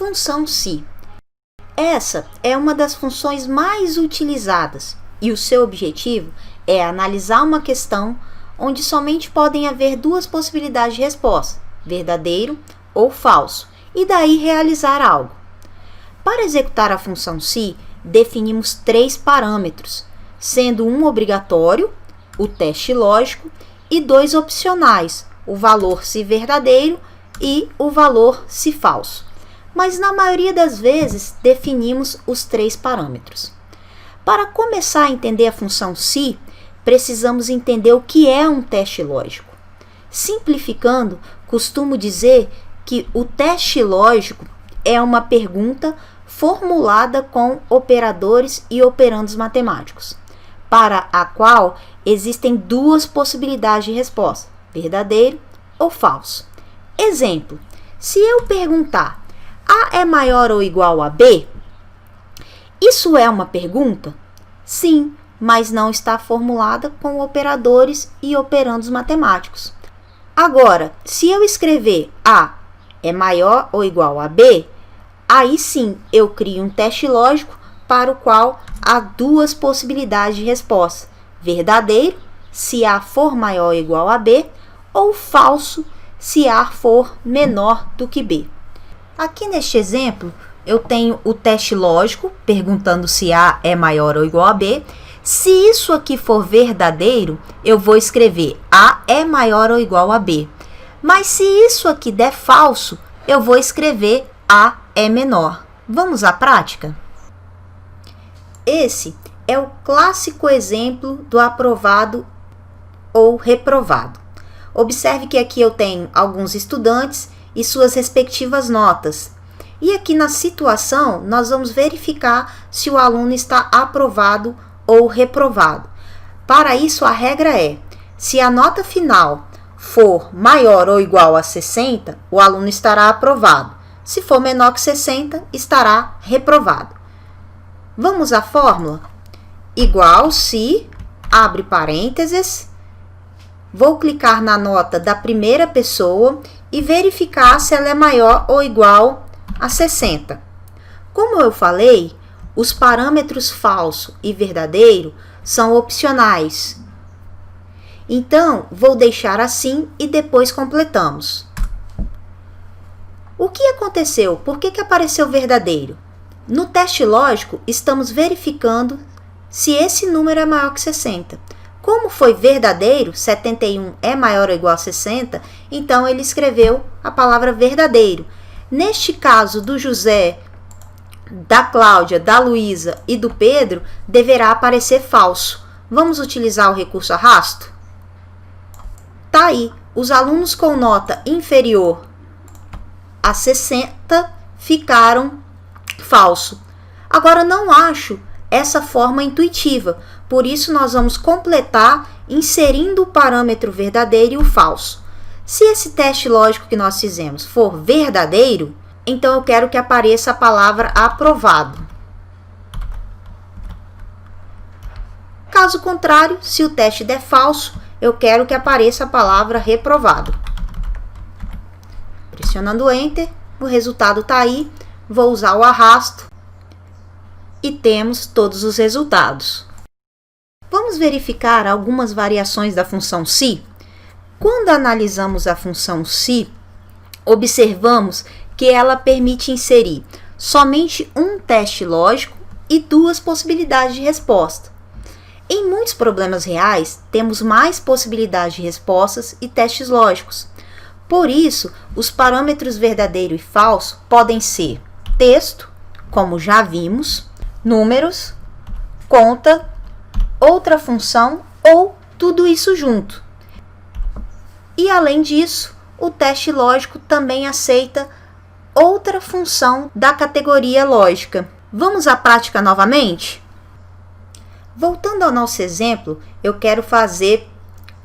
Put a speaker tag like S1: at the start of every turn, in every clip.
S1: Função se. Essa é uma das funções mais utilizadas e o seu objetivo é analisar uma questão onde somente podem haver duas possibilidades de resposta, verdadeiro ou falso, e daí realizar algo. Para executar a função se, definimos 3 parâmetros, sendo um obrigatório, o teste lógico, e 2 opcionais, o valor se verdadeiro e o valor se falso. Mas na maioria das vezes definimos os 3 parâmetros. Para começar a entender a função se, precisamos entender o que é um teste lógico. Simplificando, costumo dizer que o teste lógico é uma pergunta formulada com operadores e operandos matemáticos, para a qual existem 2 possibilidades de resposta, verdadeiro ou falso. Exemplo, se eu perguntar, A é maior ou igual a B? Isso é uma pergunta? Sim, mas não está formulada com operadores e operandos matemáticos. Agora, se eu escrever A é maior ou igual a B, aí sim eu crio um teste lógico para o qual há 2 possibilidades de resposta, verdadeiro, se A for maior ou igual a B, ou falso, se A for menor do que B. Aqui neste exemplo, eu tenho o teste lógico, perguntando se A é maior ou igual a B. Se isso aqui for verdadeiro, eu vou escrever A é maior ou igual a B. Mas se isso aqui der falso, eu vou escrever A é menor. Vamos à prática? Esse é o clássico exemplo do aprovado ou reprovado. Observe que aqui eu tenho alguns estudantes e suas respectivas notas. E aqui na situação, nós vamos verificar se o aluno está aprovado ou reprovado. Para isso, a regra é, se a nota final for maior ou igual a 60, o aluno estará aprovado. Se for menor que 60, estará reprovado. Vamos à fórmula? Igual se, abre parênteses, vou clicar na nota da primeira pessoa e verificar se ela é maior ou igual a 60. Como eu falei, os parâmetros falso e verdadeiro são opcionais. Então, vou deixar assim e depois completamos. O que aconteceu? Por que apareceu verdadeiro? No teste lógico, estamos verificando se esse número é maior que 60. Como foi verdadeiro, 71 é maior ou igual a 60, então ele escreveu a palavra verdadeiro. Neste caso do José, da Cláudia, da Luísa e do Pedro, deverá aparecer falso. Vamos utilizar o recurso arrasto? Tá aí, os alunos com nota inferior a 60 ficaram falso. Agora, não acho essa forma intuitiva, por isso nós vamos completar inserindo o parâmetro verdadeiro e o falso. Se esse teste lógico que nós fizemos for verdadeiro, então eu quero que apareça a palavra aprovado. Caso contrário, se o teste der falso, eu quero que apareça a palavra reprovado. Pressionando Enter, o resultado está aí. Vou usar o arrasto e temos todos os resultados. Vamos verificar algumas variações da função se? Quando analisamos a função se, observamos que ela permite inserir somente um teste lógico e 2 possibilidades de resposta. Em muitos problemas reais, temos mais possibilidades de respostas e testes lógicos. Por isso, os parâmetros verdadeiro e falso podem ser texto, como já vimos, números, conta, outra função ou tudo isso junto. E além disso, o teste lógico também aceita outra função da categoria lógica. Vamos à prática novamente? Voltando ao nosso exemplo, eu quero fazer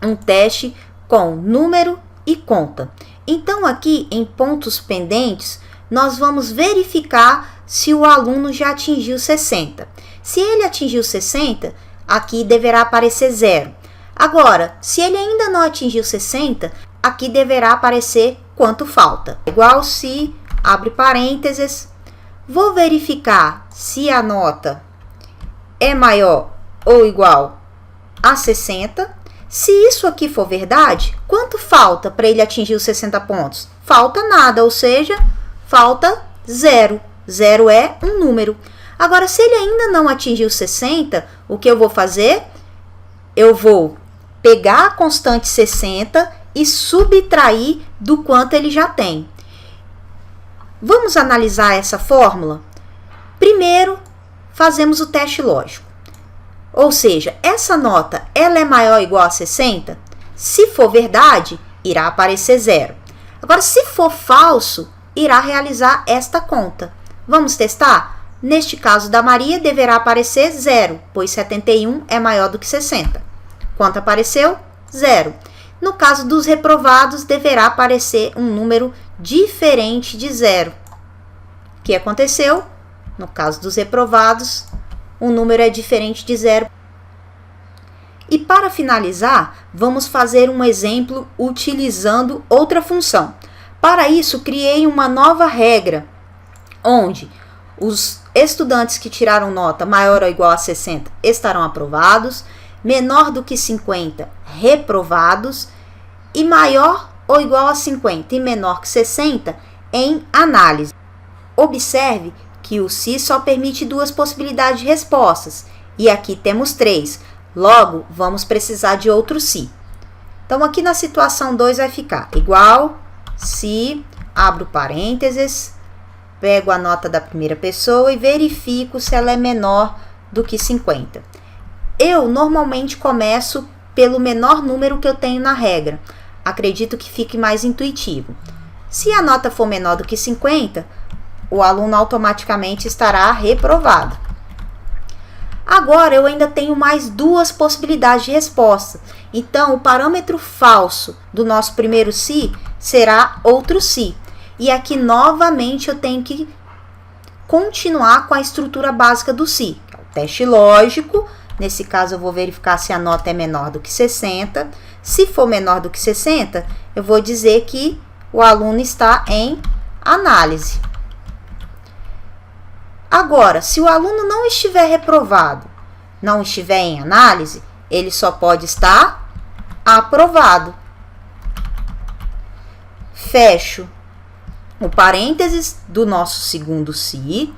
S1: um teste com número e conta. Então, aqui em pontos pendentes, nós vamos verificar se o aluno já atingiu 60. Se ele atingiu 60, aqui deverá aparecer 0. Agora, se ele ainda não atingiu 60, aqui deverá aparecer quanto falta. Igual se abre parênteses, vou verificar se a nota é maior ou igual a 60. Se isso aqui for verdade, quanto falta para ele atingir os 60 pontos? Falta nada, ou seja, falta 0. 0 é um número. Agora, se ele ainda não atingiu 60, o que eu vou fazer? Eu vou pegar a constante 60 e subtrair do quanto ele já tem. Vamos analisar essa fórmula? Primeiro, fazemos o teste lógico. Ou seja, essa nota ela é maior ou igual a 60? Se for verdade, irá aparecer 0. Agora, se for falso, irá realizar esta conta. Vamos testar? Neste caso da Maria, deverá aparecer 0, pois 71 é maior do que 60. Quanto apareceu? 0. No caso dos reprovados, deverá aparecer um número diferente de 0. O que aconteceu? No caso dos reprovados, o número é diferente de 0. E para finalizar, vamos fazer um exemplo utilizando outra função. Para isso, criei uma nova regra, onde os estudantes que tiraram nota maior ou igual a 60 estarão aprovados, menor do que 50, reprovados, e maior ou igual a 50 e menor que 60 em análise. Observe que o se só permite 2 possibilidades de respostas, e aqui temos 3. Logo, vamos precisar de outro se. Então, aqui na situação 2 vai ficar igual, se, abro parênteses, pego a nota da primeira pessoa e verifico se ela é menor do que 50. Eu normalmente começo pelo menor número que eu tenho na regra. Acredito que fique mais intuitivo. Se a nota for menor do que 50, o aluno automaticamente estará reprovado. Agora, eu ainda tenho mais 2 possibilidades de resposta. Então, o parâmetro falso do nosso primeiro se será outro se. E aqui, novamente, eu tenho que continuar com a estrutura básica do se. Que é o teste lógico. Nesse caso, eu vou verificar se a nota é menor do que 60. Se for menor do que 60, eu vou dizer que o aluno está em análise. Agora, se o aluno não estiver reprovado, não estiver em análise, ele só pode estar aprovado. Fecho o parênteses do nosso segundo se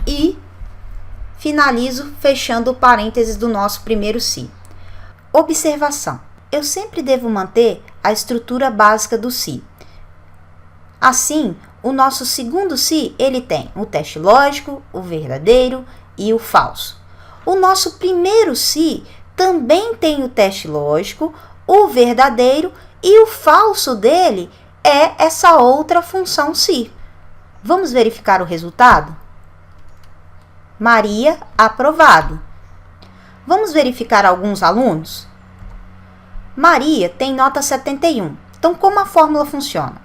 S1: e finalizo fechando o parênteses do nosso primeiro se. Observação: eu sempre devo manter a estrutura básica do se. Assim, o nosso segundo se, ele tem o teste lógico, o verdadeiro e o falso. O nosso primeiro se também tem o teste lógico, o verdadeiro e o falso dele é essa outra função se. Vamos verificar o resultado? Maria, aprovado. Vamos verificar alguns alunos? Maria tem nota 71. Então, como a fórmula funciona?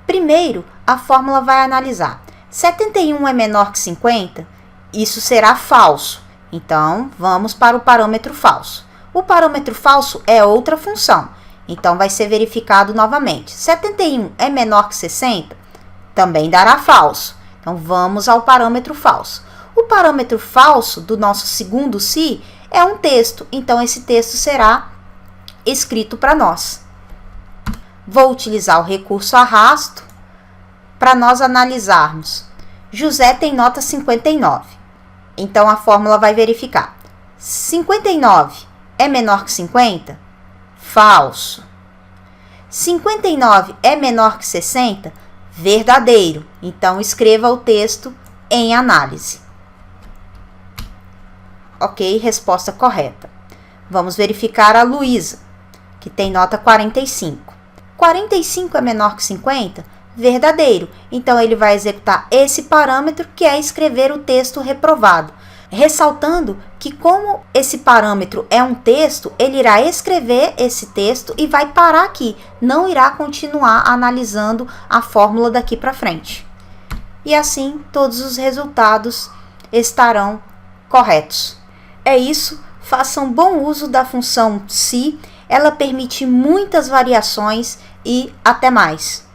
S1: Primeiro, a fórmula vai analisar. 71 é menor que 50? Isso será falso. Então, vamos para o parâmetro falso. O parâmetro falso é outra função. Então, vai ser verificado novamente. 71 é menor que 60? Também dará falso. Então, vamos ao parâmetro falso. O parâmetro falso do nosso segundo se é um texto. Então, esse texto será escrito para nós. Vou utilizar o recurso arrasto para nós analisarmos. José tem nota 59. Então, a fórmula vai verificar. 59 é menor que 50? Falso. 59 é menor que 60? Verdadeiro. Então, escreva o texto em análise. Ok, resposta correta. Vamos verificar a Luísa, que tem nota 45. 45 é menor que 50? Verdadeiro. Então, ele vai executar esse parâmetro, que é escrever o texto reprovado. Ressaltando que, como esse parâmetro é um texto, ele irá escrever esse texto e vai parar aqui. Não irá continuar analisando a fórmula daqui para frente. E assim, todos os resultados estarão corretos. É isso. Façam bom uso da função se. Ela permite muitas variações e até mais.